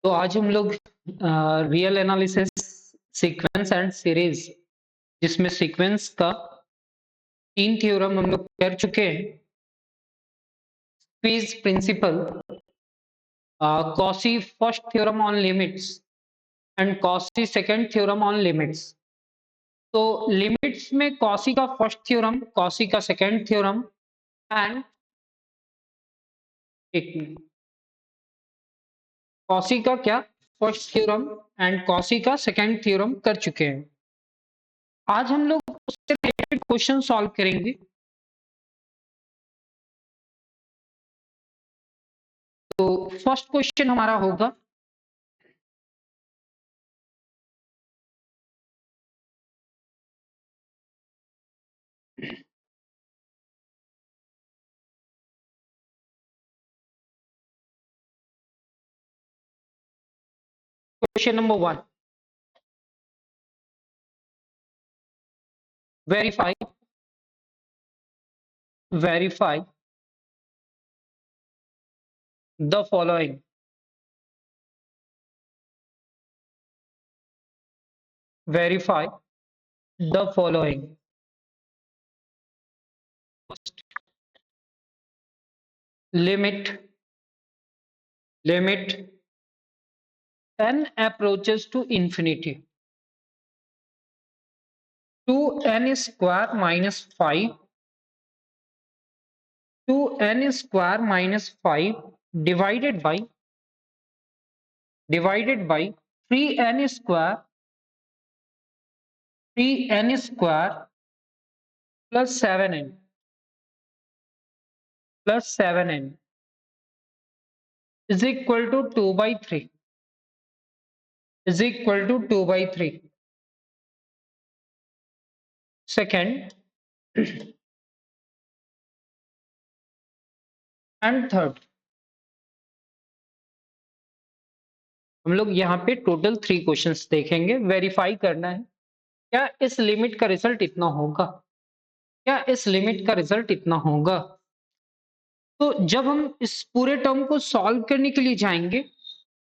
तो आज हम लोग real analysis sequence and series जिसमें सीक्वेंस का 3 थ्योरम हम लोग कर चुके हैं। Squeeze principle, Cauchy first theorem on limits and Cauchy second theorem on limits. तो लिमिट्स में कॉशी का फर्स्ट थ्योरम, कॉशी का सेकंड थ्योरम एंड कॉशी का क्या फर्स्ट थ्योरम एंड कॉशी का सेकंड थ्योरम कर चुके हैं। आज हम लोग उससे रिलेटेड क्वेश्चन सॉल्व करेंगे। तो फर्स्ट क्वेश्चन हमारा होगा question number 1, verify the following. Verify the following. Limit n approaches to infinity. 2n square minus 5 2n square minus 5 divided by 3n square plus 7n is equal to 2 by 3 Second and third, हम लोग यहाँ पे total 3 questions देखेंगे। Verify करना है क्या इस limit का रिजल्ट इतना होगा। तो जब हम इस पूरे टर्म को सॉल्व करने के लिए जाएंगे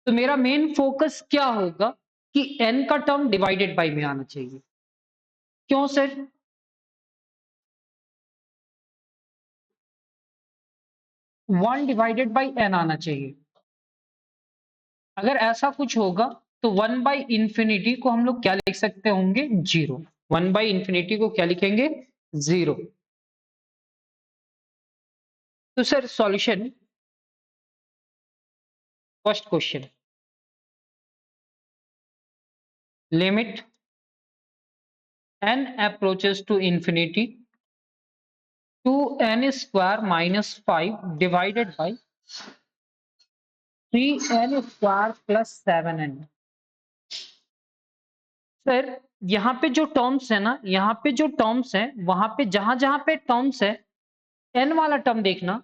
तो मेरा मेन फोकस क्या होगा कि n का टर्म डिवाइडेड बाय में आना चाहिए। क्यों sir? One divided by n आना चाहिए। अगर ऐसा कुछ होगा तो 1 बाई इंफिनिटी को हम लोग क्या लिख सकते होंगे? 0। 1 बाई इंफिनिटी को क्या लिखेंगे? 0। तो sir solution, first question, limit n approaches to infinity 2n square minus 5 divided by 3n square plus 7n। Sir यहाँ पे जो टर्म्स है ना, यहाँ पे जो टर्म्स है वहां पे जहां पे टर्म्स है n वाला टर्म देखना,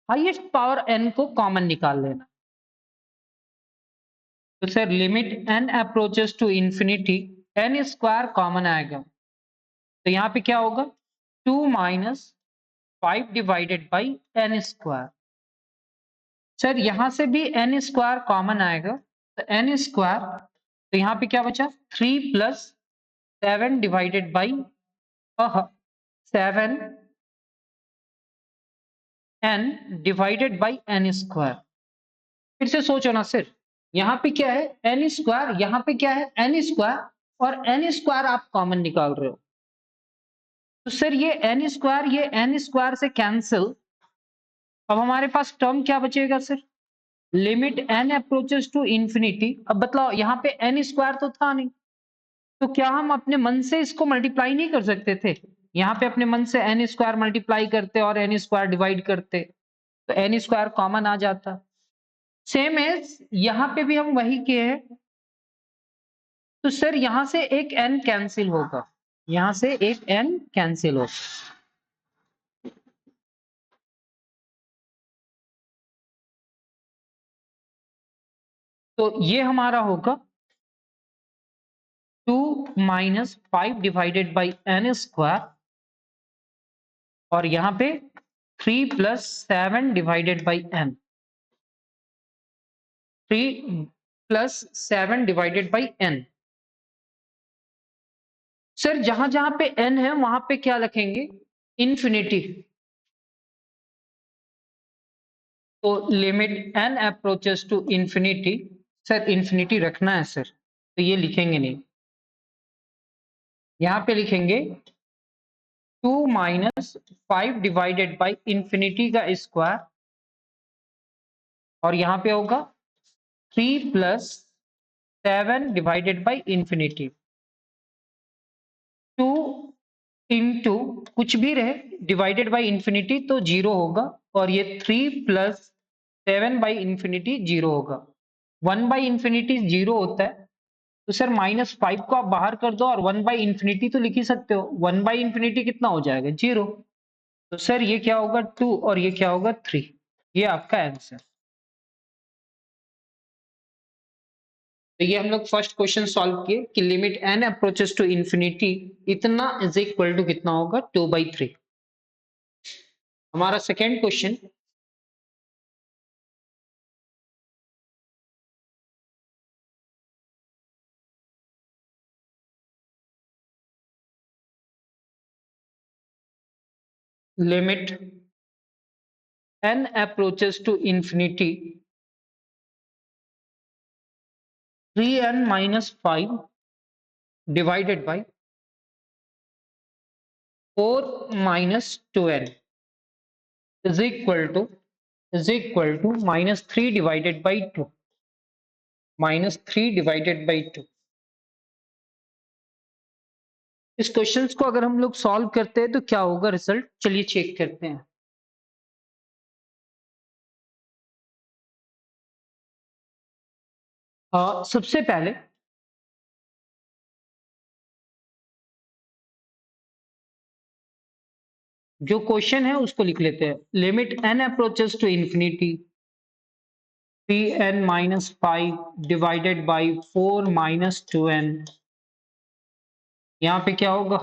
हाईएस्ट पावर n को कॉमन निकाल लेना। तो sir limit n approaches to infinity, n square common आएगा तो यहाँ पे क्या होगा? 2 माइनस 5 divided by n square. Sir यहां से भी n स्क्वायर कॉमन आएगा तो n स्क्वायर, तो यहाँ पे क्या बचा? 3 plus 7 divided by 7 n divided by n square. फिर से सोचो ना सर, यहाँ पे क्या है? n स्क्वायर, यहाँ पे क्या है? n स्क्वायर, और n स्क्वायर आप कॉमन निकाल रहे हो तो सर ये n स्क्वायर से कैंसिल। अब हमारे पास टर्म क्या बचेगा sir? Limit n approaches to infinity. अब बतलाओ, यहाँ पे n स्क्वायर तो था नहीं, तो क्या हम अपने मन से इसको मल्टीप्लाई नहीं कर सकते थे? यहाँ पे अपने मन से n स्क्वायर मल्टीप्लाई करते और n स्क्वायर डिवाइड करते तो n स्क्वायर कॉमन आ जाता। सेम एज यहाँ पे भी हम वही किए हैं। तो सर यहां से एक n कैंसिल होगा, यहां से एक n कैंसिल होगा। तो ये हमारा होगा 2 माइनस 5 डिवाइडेड बाई n स्क्वायर, और यहां पे 3 plus 7 divided by n। 3 plus 7 divided by n। Sir जहां जहां पे n है वहां पे क्या लिखेंगे? इंफिनिटी। तो limit n approaches to infinity, sir infinity रखना है सर, तो ये लिखेंगे नहीं, यहां पे लिखेंगे 2 माइनस 5 डिवाइडेड बाई इंफिनिटी का स्क्वायर, और यहां पे होगा 3 plus 7 divided by infinity. 2 into कुछ भी रहे डिवाइडेड बाई इंफिनिटी तो जीरो होगा, और ये 3 प्लस 7 बाई इंफिनिटी जीरो होगा। 1 बाई इंफिनिटी जीरो होता है, तो सर -5 को आप बाहर कर दो और 1 बाई इंफिनिटी तो लिख ही सकते हो। 1 बाई इंफिनिटी कितना हो जाएगा? जीरो। तो सर ये क्या होगा? 2, और ये क्या होगा? 3। ये आपका आंसर। तो ये हम लोग फर्स्ट क्वेश्चन सॉल्व किए कि limit n approaches to infinity इतना इज इक्वल टू कितना होगा? 2/3। हमारा second question, limit n approaches to infinity 3n minus 5 divided by 4 minus 2n is equal to minus 3 divided by 2, minus 3 divided by 2। इस questions को अगर हम लोग solve करते हैं तो क्या होगा रिजल्ट? चलिए चेक करते हैं। सबसे पहले जो क्वेश्चन है उसको लिख लेते हैं। Limit n approaches to infinity 3n minus 5 divided by 4 minus 2n। यहाँ पे क्या होगा?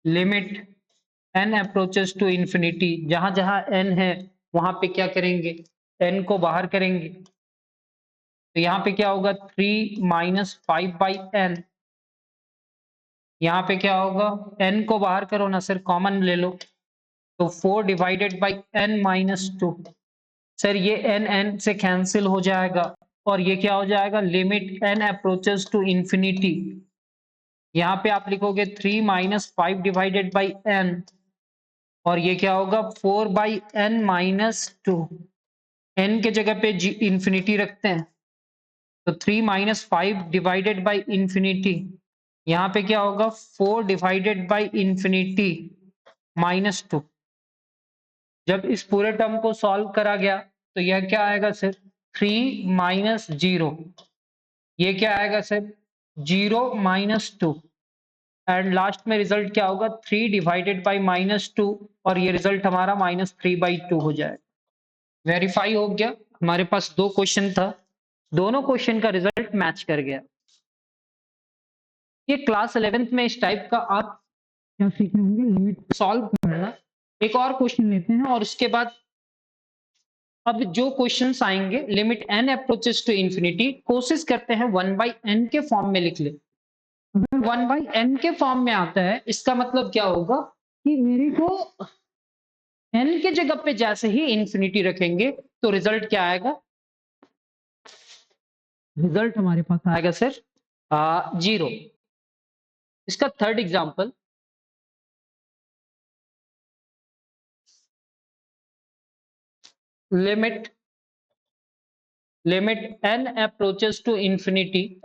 Limit n approaches to infinity, जहां जहां n है वहां पे क्या करेंगे? n को बाहर करेंगे, तो यहाँ पे क्या होगा? 3 माइनस 5/n। यहाँ पे क्या होगा? n को बाहर करो ना सर, कॉमन ले लो, तो 4 divided by n minus 2। Sir ये n से कैंसिल हो जाएगा, और ये क्या हो जाएगा? Limit n approaches to infinity, यहाँ पे आप लिखोगे 3 माइनस 5 डिवाइडेड बाई n, और ये क्या होगा? 4/n minus 2। n के जगह पे इंफिनिटी रखते हैं, तो 3 माइनस 5 डिवाइडेड बाई इंफिनिटी, यहाँ पे क्या होगा? 4 डिवाइडेड बाई इंफिनिटी माइनस 2। जब इस पूरे टर्म को सॉल्व करा गया तो यह क्या आएगा सर? 3 माइनस 0। ये क्या आएगा सर? 0 माइनस 2। एंड लास्ट में रिजल्ट क्या होगा? 3 डिवाइडेड बाई -2, और ये रिजल्ट हमारा -3/2 हो जाएगा। वेरीफाई हो गया। हमारे पास दो क्वेश्चन था, दोनों क्वेश्चन का रिजल्ट मैच कर गया। ये क्लास 11th में इस टाइप का आप क्या सीखे होंगे? लिमिट सॉल्व करना। एक और क्वेश्चन लेते हैं, और उसके बाद अब जो क्वेश्चंस आएंगे limit n approaches to infinity, कोशिश करते हैं 1/n के फॉर्म में लिख ले। अगर 1/n के फॉर्म में आता है, इसका मतलब क्या होगा कि मेरे को n के जगह पे जैसे ही इंफिनिटी रखेंगे तो रिजल्ट क्या आएगा? रिजल्ट हमारे पास आएगा सर 0। इसका third example, limit n approaches to infinity,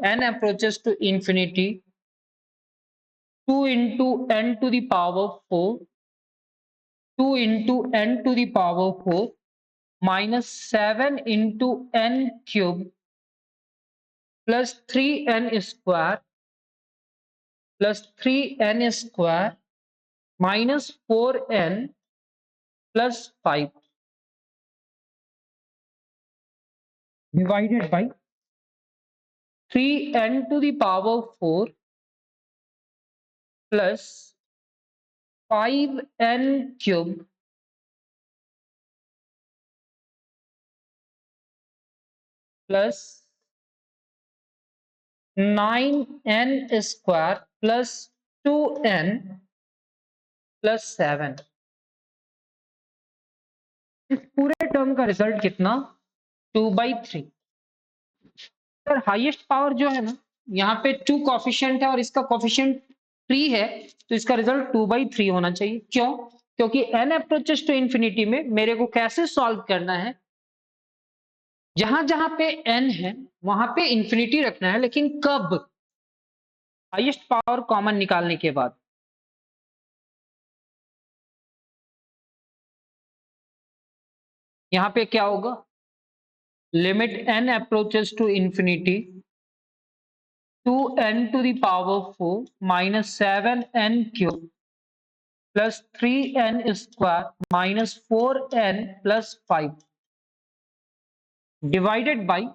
2 into n to the power 4, 2 into n to the power 4 minus 7 into n cube plus 3n square plus 3n square minus 4n plus 5 divided by 3n to the power 4 plus 5n cube plus 9n square plus 2n plus 7। इस पूरे term का result कितना? 2/3। Sir highest power जो है ना, यहाँ पे 2 coefficient है और इसका कोफिशिएंट 3 है, तो इसका रिजल्ट 2/3 होना चाहिए। क्यों? क्योंकि n अप्रोचेस टू इंफिनिटी में मेरे को कैसे सॉल्व करना है, जहां जहां पे n है वहां पे इंफिनिटी रखना है, लेकिन कब? हाईएस्ट पावर कॉमन निकालने के बाद। यहाँ पे क्या होगा? Limit n approaches to infinity 2n to the power 4 minus 7n cube plus 3n square minus 4n plus 5 divided by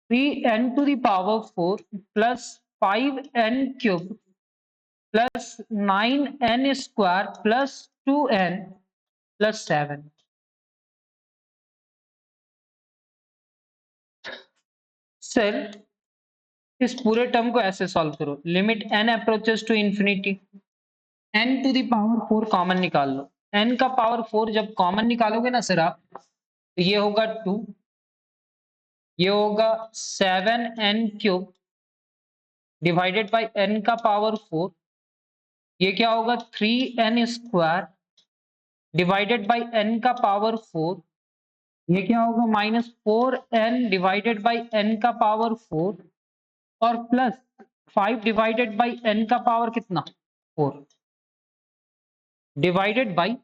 3n to the power 4 plus 5n cube plus 9n square plus 2n plus 7। Sir इस पूरे term को ऐसे solve करो, limit n approaches to infinity, n to the power 4 common निकाल लो। n का power 4 जब common निकालोगे ना सर आप, तो ये होगा 2, ये होगा 7n cube divided by n का पावर 4, ये क्या होगा 3n square divided by n का पावर 4, ये क्या होगा minus 4n divided by n का पावर 4 और प्लस 5 डिवाइडेड बाय n का पावर कितना 4 डिवाइडेड बाय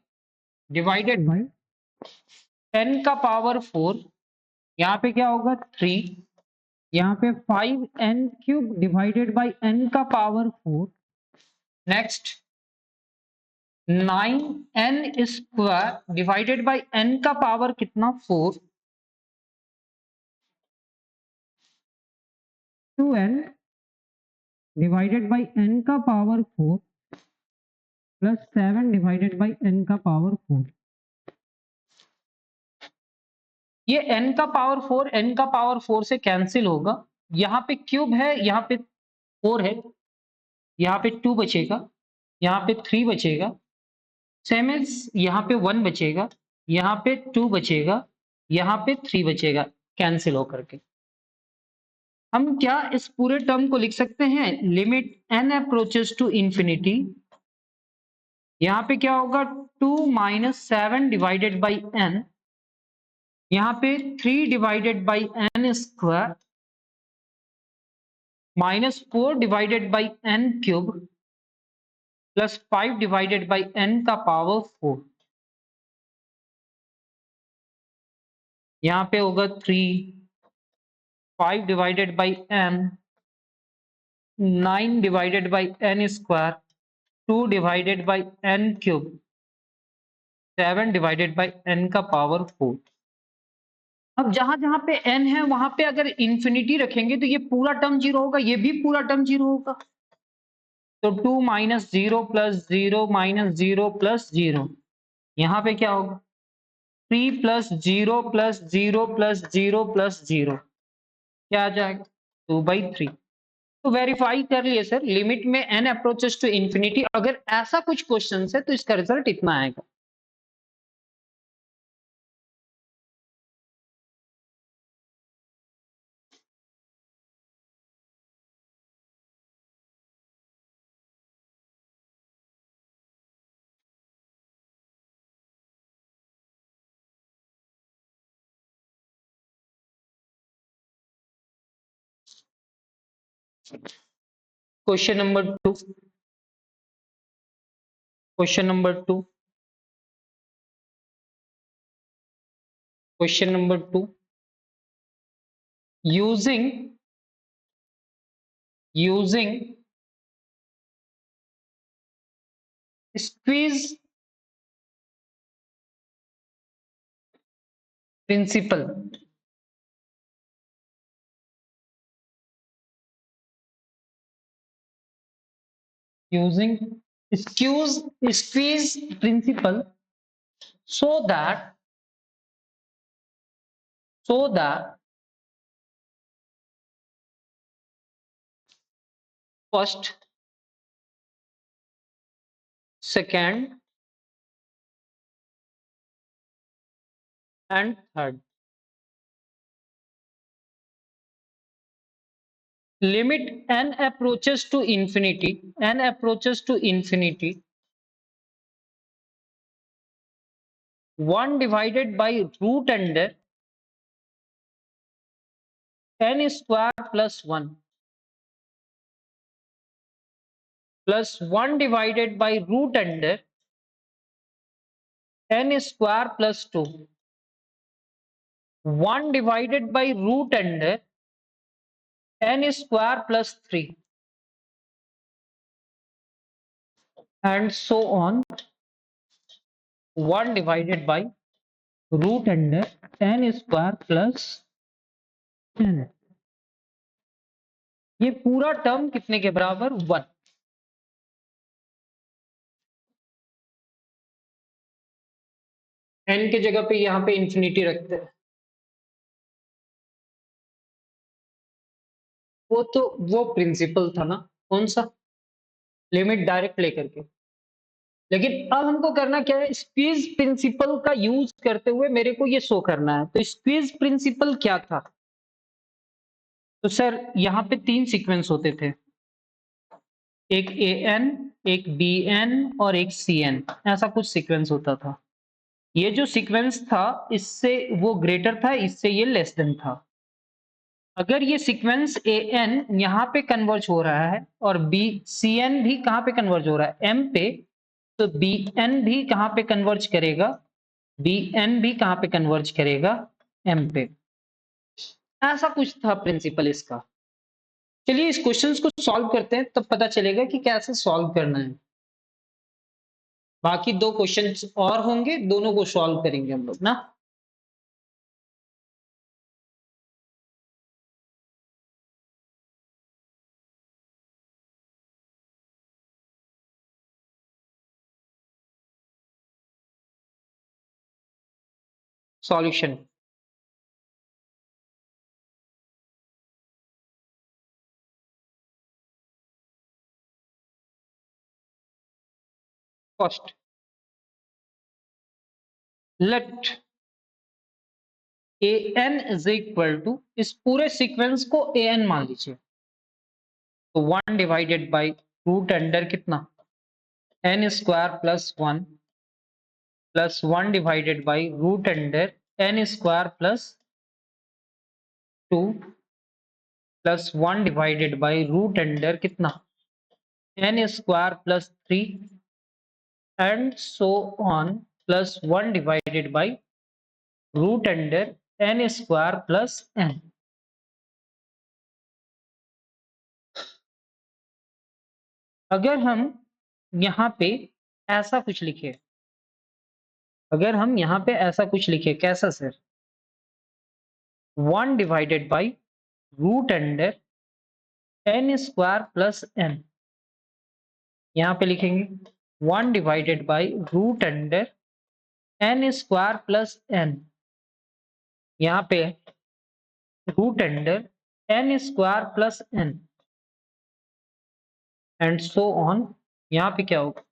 n का पावर 4, यहाँ पे क्या होगा 3, यहाँ पे 5n cube divided by n का power 4, next 9n square divided by n का पावर कितना 4, 2n डिवाइडेड बाय n का power 4 plus 7 divided by n का पावर 4। ये n का पावर 4 n का पावर 4 से कैंसिल होगा, यहाँ पे क्यूब है, यहाँ पे 4 है, यहाँ पे 2 बचेगा, यहाँ पे 3 बचेगा, सेम एज यहाँ पे 1 बचेगा, यहाँ पे 2 बचेगा, यहाँ पे 3 बचेगा कैंसिल होकर के। हम क्या इस पूरे टर्म को लिख सकते हैं, limit n approaches to infinity, यहाँ पे क्या होगा 2 माइनस 7 डिवाइडेड बाई n, यहाँ पे 3 divided by n square minus 4 divided by n cube plus 5 divided by n का पावर 4, यहाँ पे होगा 3, 5 divided by n, 9 divided by n square, 2 divided by n cube, 7 divided by n का power 4। अब जहां जहां पे n है वहां पे अगर इंफिनिटी रखेंगे तो ये पूरा टर्म जीरो होगा, ये भी पूरा टर्म जीरो होगा, तो 2 माइनस 0 प्लस 0 माइनस 0 प्लस 0, यहाँ पे क्या होगा 3 प्लस 0 प्लस 0 प्लस 0 प्लस 0, क्या आ जाएगा 2/3। तो वेरीफाई कर लिए सर, लिमिट में n अप्रोचेस टू इंफिनिटी, अगर ऐसा कुछ क्वेश्चन है तो इसका रिजल्ट इतना आएगा। Question number 2, question number 2, question number 2, using squeeze principle, using squeeze principle so that first, second and third. Limit n approaches to infinity, n approaches to infinity, 1 divided by root under n square plus 1 plus 1 divided by root under n square plus 2, 1 divided by root under n square plus 3, and so on, 1 divided by root under n square plus n। ये पूरा term कितने के बराबर? 1। n के जगह पे यहाँ पे इंफिनिटी रखते हैं, वो प्रिंसिपल था ना, कौन सा? लिमिट डायरेक्ट लेकर के। लेकिन अब हमको करना क्या है? स्क्वीज प्रिंसिपल का यूज करते हुए मेरे को ये शो करना है। तो स्क्वीज प्रिंसिपल क्या था? तो सर यहाँ पे 3 सीक्वेंस होते थे, एक an, एक bn और एक cn, ऐसा कुछ सीक्वेंस होता था। ये जो सीक्वेंस था इससे वो ग्रेटर था, इससे ये लेस देन था। अगर ये सीक्वेंस an यहाँ पे कन्वर्ज हो रहा है और cn भी कहाँ पे कन्वर्ज हो रहा है? m पे, तो bn भी कहाँ पे कन्वर्ज करेगा? bn भी कहाँ पे कन्वर्ज करेगा? m पे। ऐसा कुछ था प्रिंसिपल इसका। चलिए इस क्वेश्चन को सॉल्व करते हैं, तब पता चलेगा कि कैसे सॉल्व करना है। बाकी 2 क्वेश्चन और होंगे, दोनों को सॉल्व करेंगे हम लोग ना। Solution, first let an is equal to, इस पूरे सीक्वेंस को an मान लीजिए, तो 1 डिवाइडेड बाई रूट अंडर कितना? n square plus 1 plus 1 divided by root under n square plus 2 plus 1 divided by root under कितना? n square plus 3 and so on, plus 1 divided by root under n square plus n। अगर हम यहाँ पे ऐसा कुछ लिखे, अगर हम यहाँ पे ऐसा कुछ लिखे, कैसा sir? 1 divided by root under n square plus n, यहाँ पे लिखेंगे 1 divided by root under n square plus n, यहाँ पे root under n square plus n and so on. यहाँ पे क्या होगा?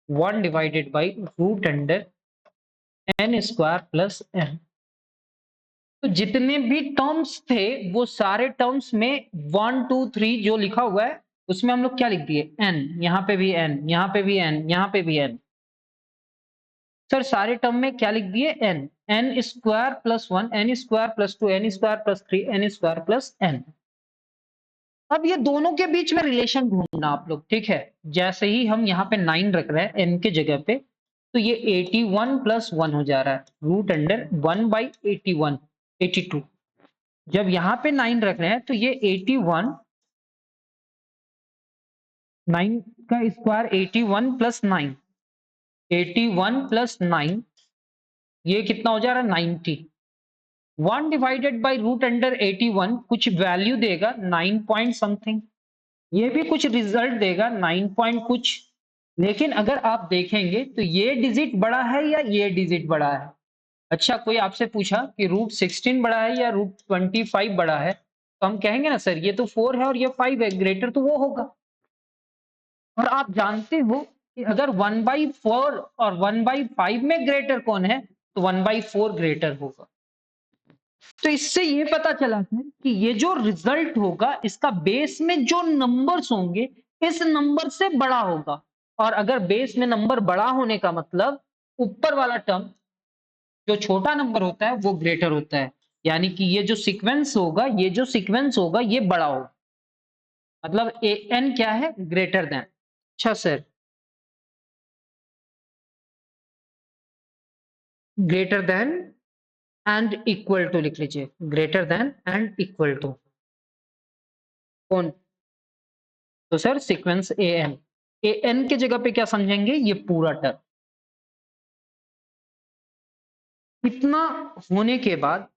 1 divided by root under n square plus n। तो जितने भी टर्म्स थे वो सारे टर्म्स में 1 2 3 जो लिखा हुआ है उसमें हम लोग क्या लिख दिए? n, यहाँ पे भी n, यहाँ पे भी n, यहाँ पे भी n। सर सारे टर्म में क्या लिख दिए? n, n square plus 1, n square plus 2, n square plus 3, n square plus n। अब ये दोनों के बीच में रिलेशन ढूंढना आप लोग, ठीक है? जैसे ही हम यहाँ पे 9 रख रहे हैं n के जगह पे, तो ये 81 प्लस 1 हो जा रहा है, रूट अंडर 1 बाई 81, 82। जब यहाँ पे 9 रख रहे हैं तो ये 81, 9 का स्क्वायर 81 प्लस 9, 81 प्लस 9, ये कितना हो जा रहा है? 90। 1 डिवाइडेड बाई रूट अंडर 81 कुछ वैल्यू देगा 9 पॉइंट समथिंग, ये भी कुछ रिजल्ट देगा 9 पॉइंट कुछ। लेकिन अगर आप देखेंगे तो ये डिजिट बड़ा है या ये डिजिट बड़ा है? अच्छा, कोई आपसे पूछा कि रूट 16 बड़ा है या रूट 25 बड़ा है, तो हम कहेंगे ना सर ये तो 4 है और ये 5 है, ग्रेटर तो वो होगा। और आप जानते हो कि अगर 1/4 और 1/5 में ग्रेटर कौन है, तो 1/4 ग्रेटर होगा। तो इससे ये पता चला सर कि ये जो रिजल्ट होगा इसका बेस में जो नंबर्स होंगे इस नंबर से बड़ा होगा। और अगर बेस में नंबर बड़ा होने का मतलब ऊपर वाला टर्म जो छोटा नंबर होता है वो ग्रेटर होता है। यानी कि ये जो सीक्वेंस होगा ये बड़ा होगा। मतलब ए एन क्या है, ग्रेटर देन। अच्छा sir, greater than and equal to लिख लीजिए, greater than and equal to कौन? तो सर सीक्वेंस ए एन की जगह पे क्या समझेंगे, ये पूरा टर्म। इतना होने के बाद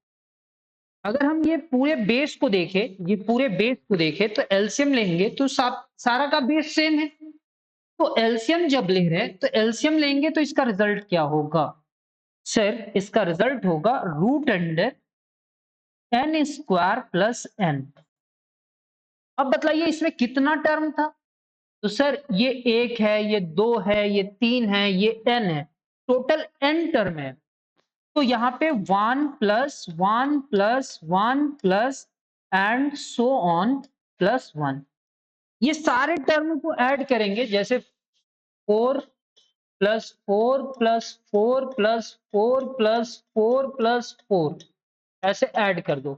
अगर हम ये पूरे बेस को देखें तो एलसीएम लेंगे तो सारा का बेस सेम है। तो एलसीएम जब ले रहे हैं तो एलसीएम लेंगे तो इसका रिजल्ट क्या होगा सर? इसका रिजल्ट होगा root under n square plus n. अब बताइए इसमें कितना टर्म था? तो सर ये 1 है, ये 2 है, ये 3 है, ये n है, टोटल n टर्म है। तो यहाँ पे 1 plus 1 plus 1 plus and so on plus 1, ये सारे टर्म को ऐड करेंगे, जैसे 4 plus 4 plus 4 plus 4 plus 4 plus 4, ऐसे ऐड कर दो।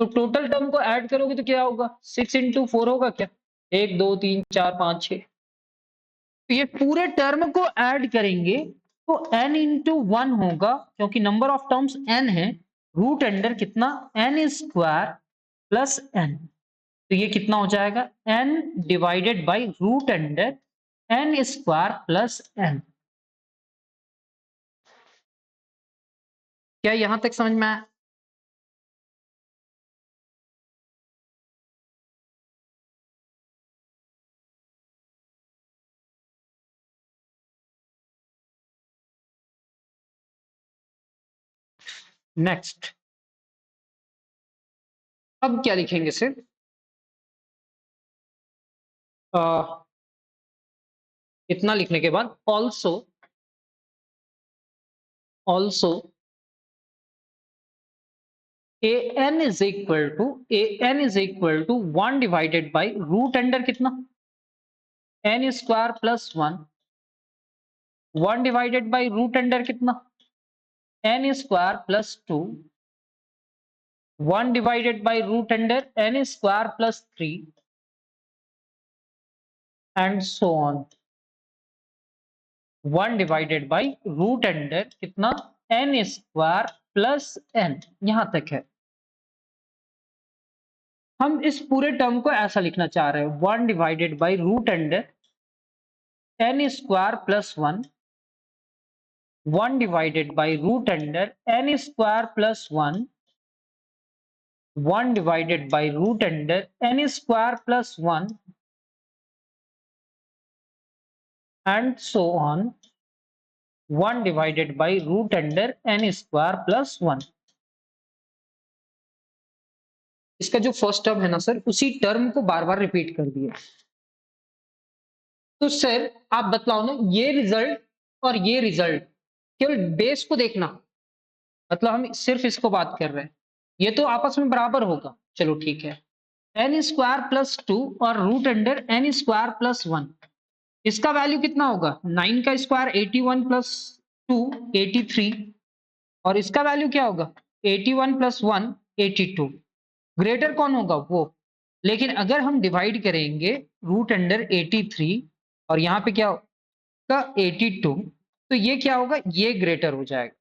तो टोटल टर्म को ऐड करोगे तो क्या होगा, 6 इंटू 4 होगा क्या, 1 2 3 4 5 6। तो ये पूरे टर्म को ऐड करेंगे तो n इंटू 1 होगा, क्योंकि नंबर ऑफ टर्म्स n है, रूट अंडर कितना, n स्क्वायर प्लस n। तो ये कितना हो जाएगा, n divided by root under n square plus n। क्या यहां तक समझ में आया? नेक्स्ट, अब क्या लिखेंगे सर? इतना लिखने के बाद also an is equal to 1 divided by root under कितना, n square plus 1, 1 divided by root under कितना, n square plus 2, 1 divided by root under n square plus 3 and so on, 1 divided by root under कितना, n square plus n। यहां तक है। हम इस पूरे term को ऐसा लिखना चाह रहे हैं, 1 divided by root under n square plus 1, 1 divided by root under n square plus 1, 1 divided by root under n square plus 1 and so on, 1 divided by root under n square plus 1। इसका जो first term है ना sir, उसी term को बार बार repeat कर दिया। तो sir आप बतलाओ ना, ये रिजल्ट और ये रिजल्ट, केवल बेस को देखना, मतलब हम सिर्फ इसको बात कर रहे हैं, ये तो आपस में बराबर होगा, चलो ठीक है। एन स्क्वायर प्लस 2 और root under n square plus 1, इसका वैल्यू कितना होगा, 9 का स्क्वायर 81 प्लस 2 83, और इसका वैल्यू क्या होगा, 81 प्लस 1 82। ग्रेटर कौन होगा, वो। लेकिन अगर हम डिवाइड करेंगे रूट अंडर 83 और यहाँ पे क्या होगा 82, तो ये क्या होगा, ये ग्रेटर हो जाएगा।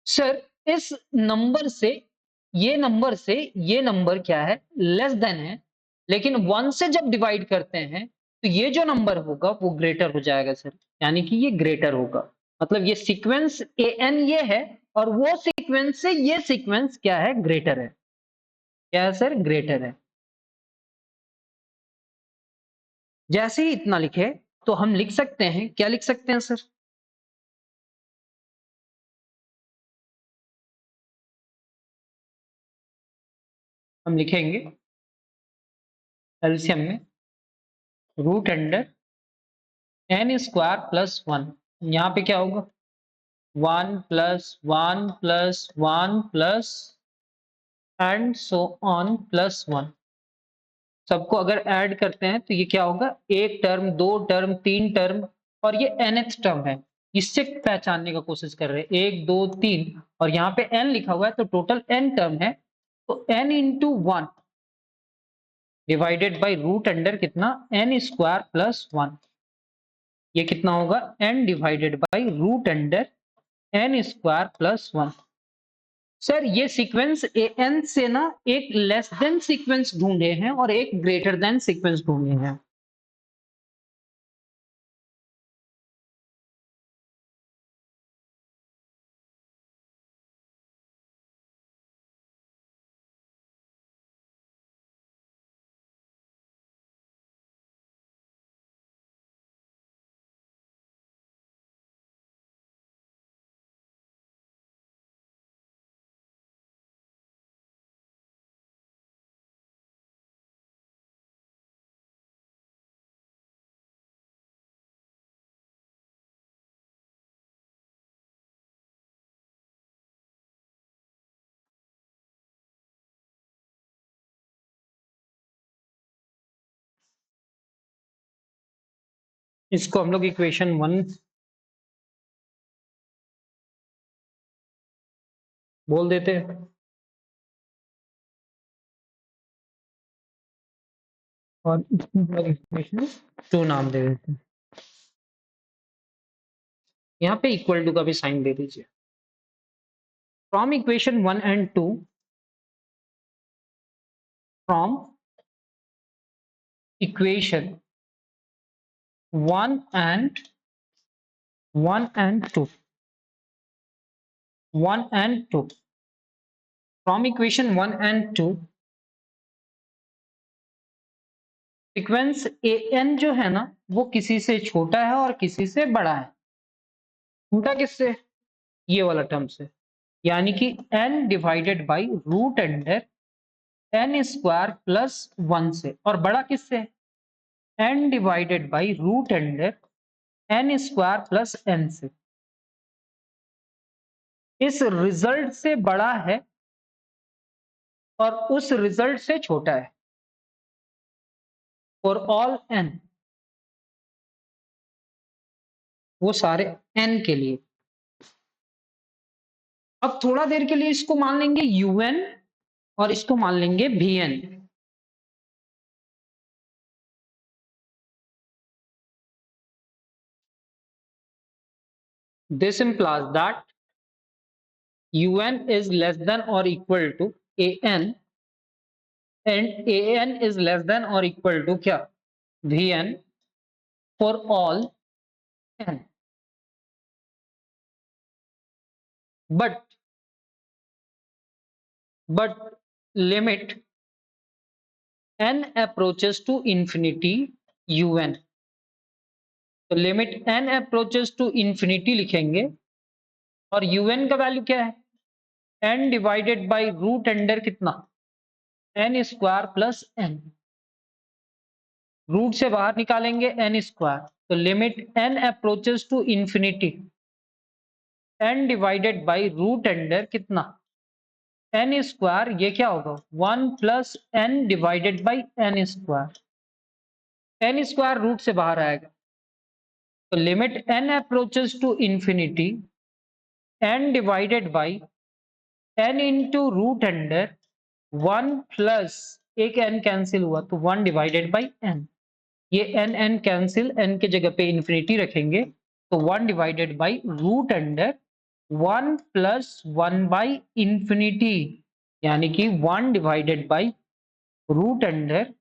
सर इस नंबर से ये नंबर क्या है, लेस देन है, लेकिन 1 से जब डिवाइड करते हैं तो ये जो नंबर होगा वो ग्रेटर हो जाएगा सर, यानी कि ये ग्रेटर होगा। मतलब ये सीक्वेंस ए एन ये है, और वो सीक्वेंस से ये सीक्वेंस क्या है, ग्रेटर है। क्या है सर, ग्रेटर है। जैसे ही इतना लिखे तो हम लिख सकते हैं, क्या लिख सकते हैं सर, हम लिखेंगे एलसीएम में root under n square plus 1। यहाँ पे क्या होगा 1 plus 1 plus 1 plus and so on plus 1। सबको अगर ऐड करते हैं तो ये क्या होगा एक टर्म, दो टर्म, तीन टर्म और ये nth टर्म है। इससे पहचानने का कोशिश कर रहे हैं 1 2 3 और यहाँ पे n लिखा हुआ है तो टोटल n टर्म है। तो n into 1 divided by root under कितना n स्क्वायर प्लस 1। ये कितना होगा n divided by root under n square plus 1। Sir ये सीक्वेंस an से ना एक लेस देन सीक्वेंस ढूंढे हैं और एक ग्रेटर देन सीक्वेंस ढूंढे हैं। इसको हम लोग इक्वेशन 1 बोल देते हैं और इक्वेशन 2 नाम दे देते हैं। यहाँ पे इक्वल टू का भी साइन दे दीजिए। From equation 1 and 2 from equation 1 and 2 1 and 2 from equation 1 and 2 sequence an जो है ना वो किसी से छोटा है और किसी से बड़ा है। छोटा किससे ये वाला टर्म से यानी कि n divided by root under n square plus 1 से और बड़ा किससे n divided by root under n square plus n से। इस रिजल्ट से बड़ा है और उस रिजल्ट से छोटा है फॉर ऑल n, वो सारे n के लिए। अब थोड़ा देर के लिए इसको मान लेंगे un और इसको मान लेंगे vn। This implies that un is less than or equal to an and an is less than or equal to क्या vn for all n, but limit n approaches to infinity un। तो limit n approaches to infinity लिखेंगे और un का value क्या है n divided by root under कितना n square plus n। Root से बाहर निकालेंगे n स्क्वायर तो limit n approaches to infinity n divided by root under कितना n स्क्वायर। ये क्या होगा 1 plus n divided by n square. n square root से बाहर आएगा तो limit n approaches to infinity n divided by n into root under 1 plus एक n cancel हुआ तो 1 डिवाइडेड बाई n। ये n कैंसिल n के जगह पे इंफिनिटी रखेंगे तो 1 divided by root under 1 plus 1 by infinity यानी कि 1 divided by root under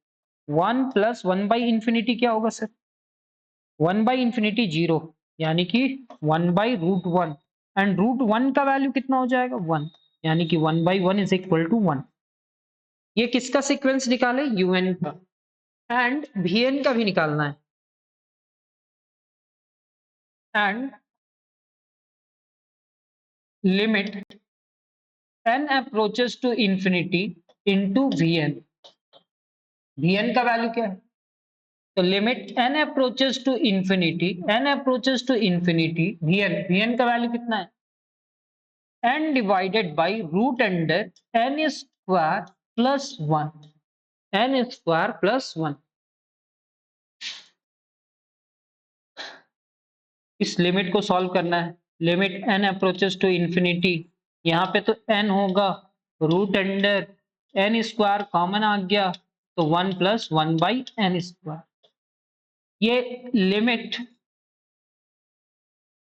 1 plus 1 by infinity क्या होगा सर 1 बाई इंफिनिटी 0 यानी कि 1 बाई रूट 1 एंड रूट 1 का वैल्यू कितना हो जाएगा 1 यानी कि 1 बाई 1 इज इक्वल टू 1। ये किसका सीक्वेंस निकाले un का एंड vn का भी निकालना है and limit n approaches to infinity into V N. V N का वैल्यू क्या है? तो limit n approaches to infinity, n approaches to infinity, V N का वैल्यू कितना है? n divided by root under n square plus one, n square plus one. इस limit को solve करना है। Limit n approaches to infinity, यहाँ पे तो n होगा, root under n square common आ गया तो one plus one by N square. ये limit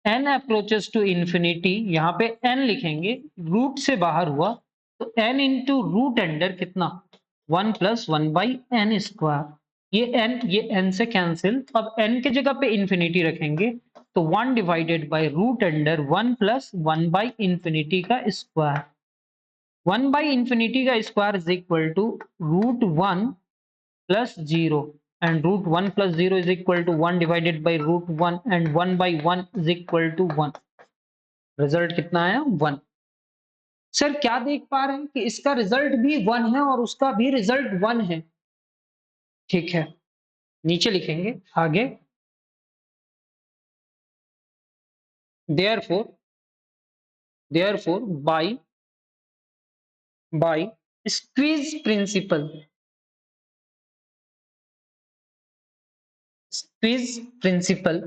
n approaches to infinity, यहाँ पे n लिखेंगे, रूट से बाहर हुआ तो n इंटू रूट अंडर कितना, one plus one by N square. ये n से कैंसिल, अब n की जगह पे इंफिनिटी रखेंगे तो one divided by root under one plus one by infinity का स्क्वायर। वन बाई इंफिनिटी का square is equal to root one plus zero, and root 1 plus 0 is equal to 1 divided by root 1, and 1 by 1 is equal to 1। Result कितना आया? 1। Sir क्या देख पा रहे हैं कि इसका रिजल्ट भी 1 है और उसका भी रिजल्ट 1 है। ठीक है, नीचे लिखेंगे आगे, therefore therefore by squeeze principle, squeeze principle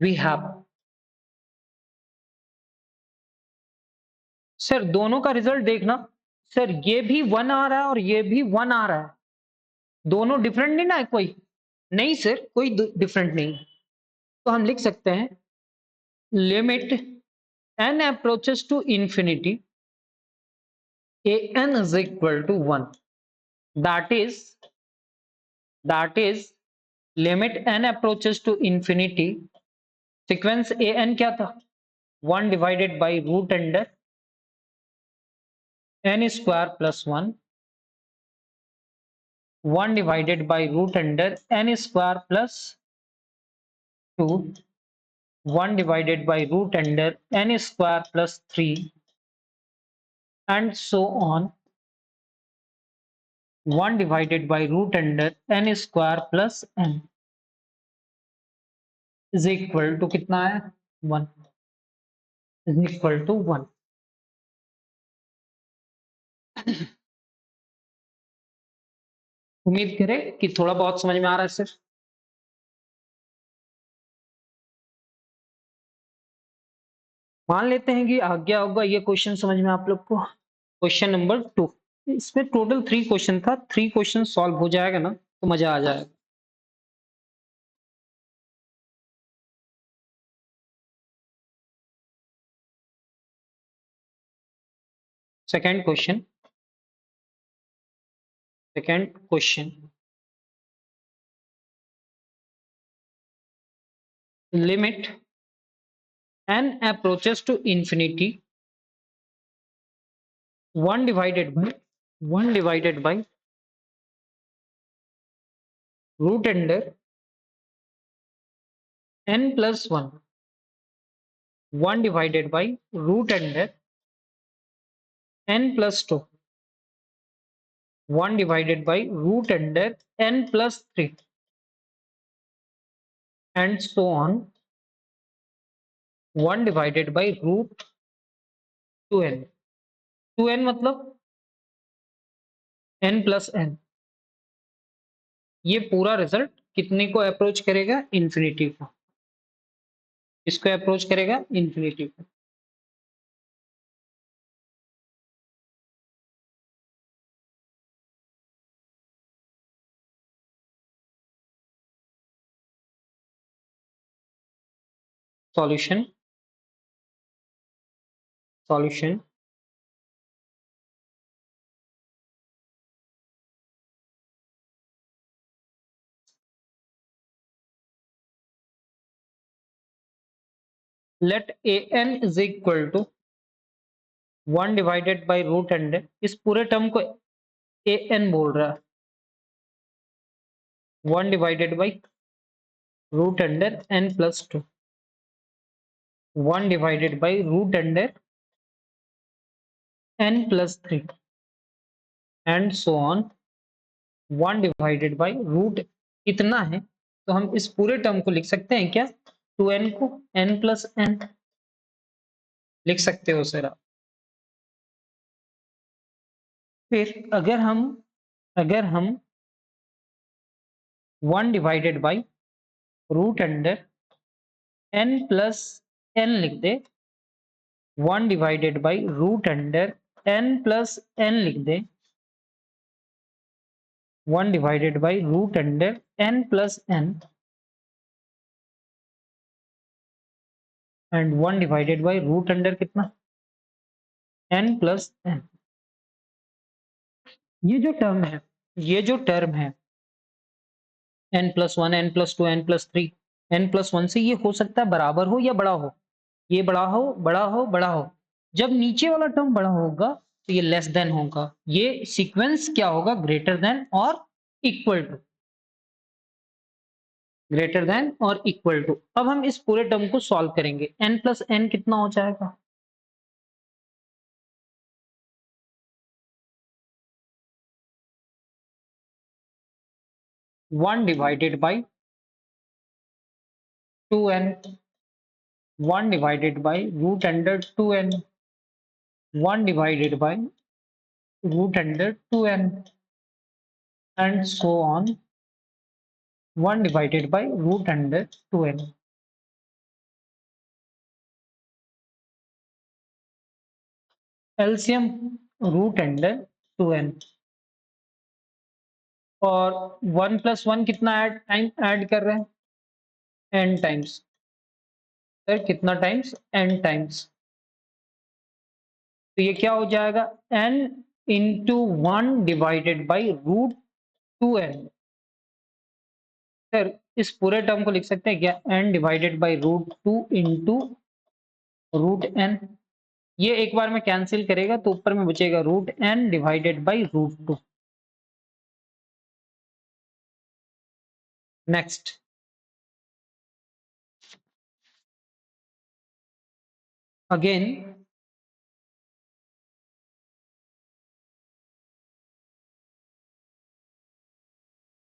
we have। Sir दोनों का रिजल्ट देखना, सर ये भी 1 आ रहा है और ये भी 1 आ रहा है, दोनों डिफरेंट नहीं ना? कोई नहीं सर, कोई डिफरेंट नहीं। तो हम लिख सकते हैं limit n approaches to infinity, an is equal to 1, that is limit n approaches to infinity, sequence an क्या था? 1 divided by root under n square plus 1, 1 divided by root under n square plus 2, 1 divided by root under n square plus 3, and so on, 1 divided by root under n square plus n is equal to कितना है? 1 is equal to 1। उम्मीद करें कि थोड़ा बहुत समझ में आ रहा है सर। मान लेते हैं कि आ गया होगा ये क्वेश्चन समझ में आप लोग को। क्वेश्चन नंबर 2, इसमें टोटल 3 क्वेश्चन था, 3 क्वेश्चन सॉल्व हो जाएगा ना तो मजा आ जाएगा। Second question limit n approaches to infinity, 1 divided by root under n plus 1, 1 divided by root under n plus 2, 1 divided by root under n plus 3, and so on, 1 divided by root 2n। 2n मतलब n plus n। ये पूरा result कितने को approach करेगा? Infinity को। इसको approach करेगा? Infinity को। Solution let an is equal to 1 divided by root under, इस पूरे टर्म को an बोल रहा है, 1 divided by root under n plus 2। 1 divided by root under n+3 and so on 1 divided by root इतना है, तो हम इस पूरे टर्म को लिख सकते हैं क्या? 2n को n+n लिख सकते हो सर आप। फिर अगर हम 1 divided by root under n+n लिख दे, 1 divided by root under n+n लिख दे, 1 divided by root under n+n and 1 divided by root under कितना? n+n। ये जो टर्म है n+1 n+2 n+3 n+1 से ये हो सकता है बराबर हो या बड़ा हो, ये बड़ा हो बड़ा हो बड़ा हो। जब नीचे वाला टर्म बड़ा होगा तो ये लेस देन होगा, ये सीक्वेंस क्या होगा? ग्रेटर देन और इक्वल टू, ग्रेटर देन और इक्वल टू। अब हम इस पूरे टर्म को सॉल्व करेंगे, n+n कितना हो जाएगा? One divided by 2n, 1 divided by root under 2n, 1 divided by root under 2n and so on 1 divided by root under 2n। LCM root under 2n और 1+1 कितना ऐड कर रहे हैं? n times. सर कितना times? n times. तो ये क्या हो जाएगा? n into 1 divided by root 2n। Sir इस पूरे टर्म को लिख सकते हैं क्या? n divided by root 2 into root n। ये एक बार में कैंसिल करेगा तो ऊपर में बचेगा root n divided by root 2। Next, again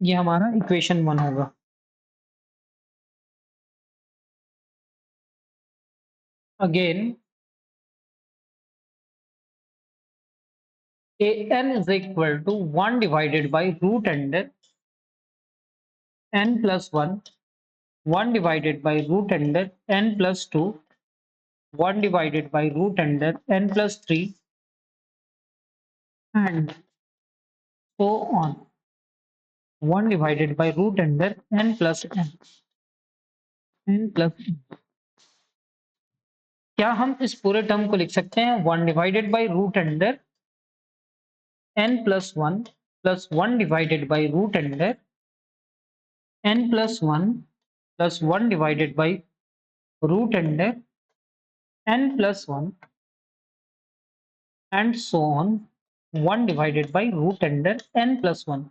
ये हमारा इक्वेशन 1 होगा। Again an is equal to 1 divided by root under n plus 1, 1 divided by root under n plus 2, 1 divided by root under n plus 3 and so on 1 divided by root under n plus n plus n। क्या हम इस पूरे term को लिख सकते हैं 1 divided by root under n plus 1 plus 1 divided by root under n plus 1 plus 1 divided by root under n plus 1 and so on 1 divided by root under n plus 1।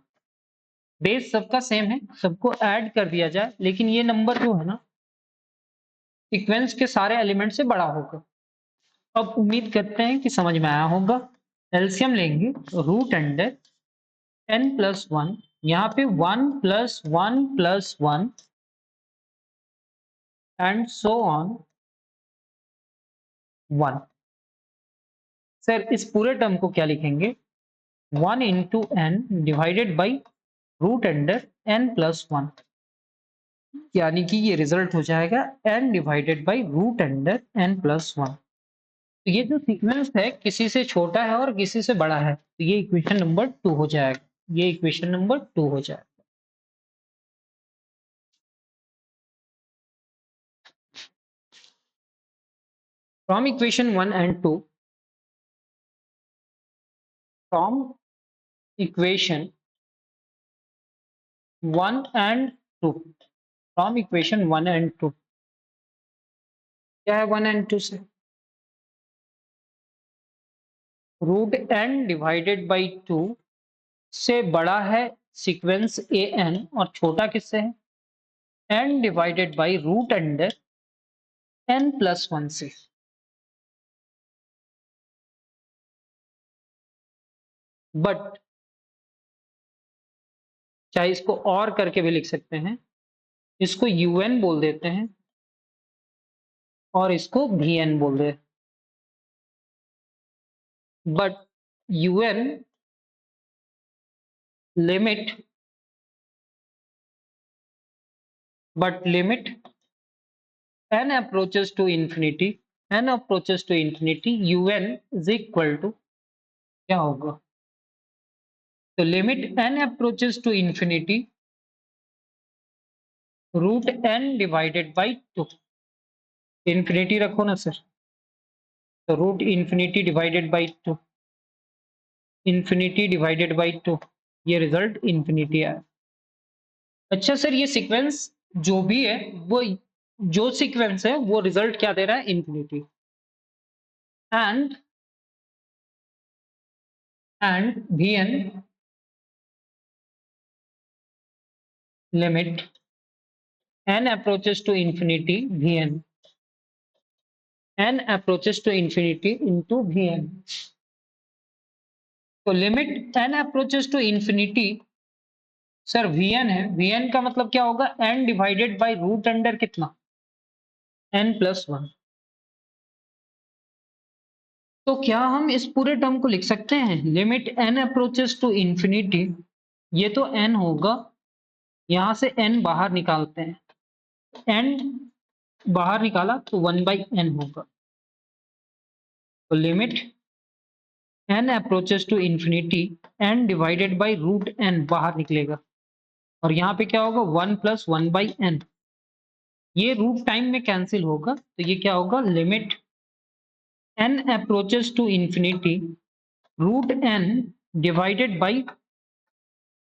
Base सबका same है, सबको add कर दिया जाए, लेकिन ये number जो है ना सीक्वेंस के सारे एलिमेंट से बड़ा होगा। अब उम्मीद करते हैं कि समझ में आया होगा। एलसीएम लेंगे रूट अंडर n प्लस 1, यहाँ पे 1 plus 1 plus 1 and so on 1। Sir इस पूरे टर्म को क्या लिखेंगे? 1 into n divided by root under n plus 1, यानी कि ये रिजल्ट हो जाएगा n divided by root under n plus 1। तो ये जो सीक्वेंस है किसी से छोटा है और किसी से बड़ा है, तो ये इक्वेशन नंबर 2 हो जाएगा, ये इक्वेशन नंबर 2 हो जाएगा। From equation 1 and 2, from equation 1 and 2, from equation 1 and 2 क्या है 1 एंड 2 से? रूट n डिवाइडेड बाई 2 से बड़ा है सीक्वेंस ए एन और छोटा किससे है? n divided by root under n+1 से। बट चाहे इसको और करके भी लिख सकते हैं, इसको un बोल देते हैं और इसको vn बोल दे। But un limit n approaches to infinity, un is equal to क्या होगा? तो limit n approaches to infinity रूट n डिवाइडेड बाई 2। इंफिनिटी रखो ना सर, तो root infinity divided by 2, infinity divided by 2, ये रिजल्ट इंफिनिटी आया। अच्छा सर, ये सीक्वेंस जो भी है वो जो सीक्वेंस है वो रिजल्ट क्या दे रहा है? Infinity. And vn limit n approaches to infinity n approaches to infinity into vn। तो limit n approaches to infinity sir vn है, vn का मतलब क्या होगा? n divided by root under कितना? n+1। तो क्या हम इस पूरे टर्म को लिख सकते हैं? Limit n approaches to infinity, ये तो n होगा, यहां से n बाहर निकालते हैं, n बाहर निकाला तो 1/n होगा। तो limit n approaches to infinity n divided by root n बाहर निकलेगा और यहाँ पे क्या होगा? 1+1/n। ये रूट टाइम में कैंसिल होगा, तो ये क्या होगा? Limit n approaches to infinity root n divided by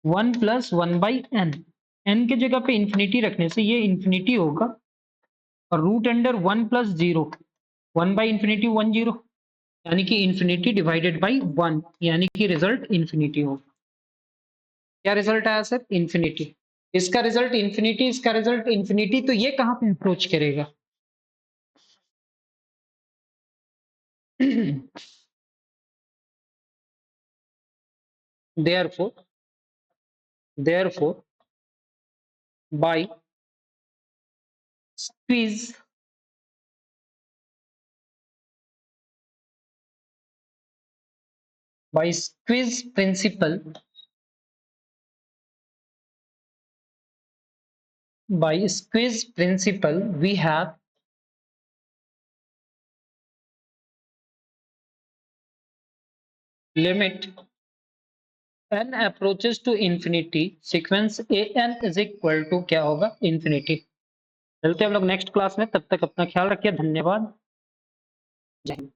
1+1/n। n के जगह पे इंफिनिटी रखने से ये इंफिनिटी होगा और रूट अंडर 1+0, 1/इंफिनिटी 1 0, यानी कि इंफिनिटी डिवाइडेड बाई 1, यानी कि रिजल्ट इंफिनिटी होगा। क्या रिजल्ट आया सर? इंफिनिटी। इसका रिजल्ट इंफिनिटी, इसका रिजल्ट इंफिनिटी, तो ये कहां पे अप्रोच करेगा? therefore by squeeze principle, we have limit n approaches to infinity sequence an is equal to क्या होगा? infinity। चलते हैं हम लोग नेक्स्ट क्लास में, तब तक अपना ख्याल रखिए, धन्यवाद, जय हिंद।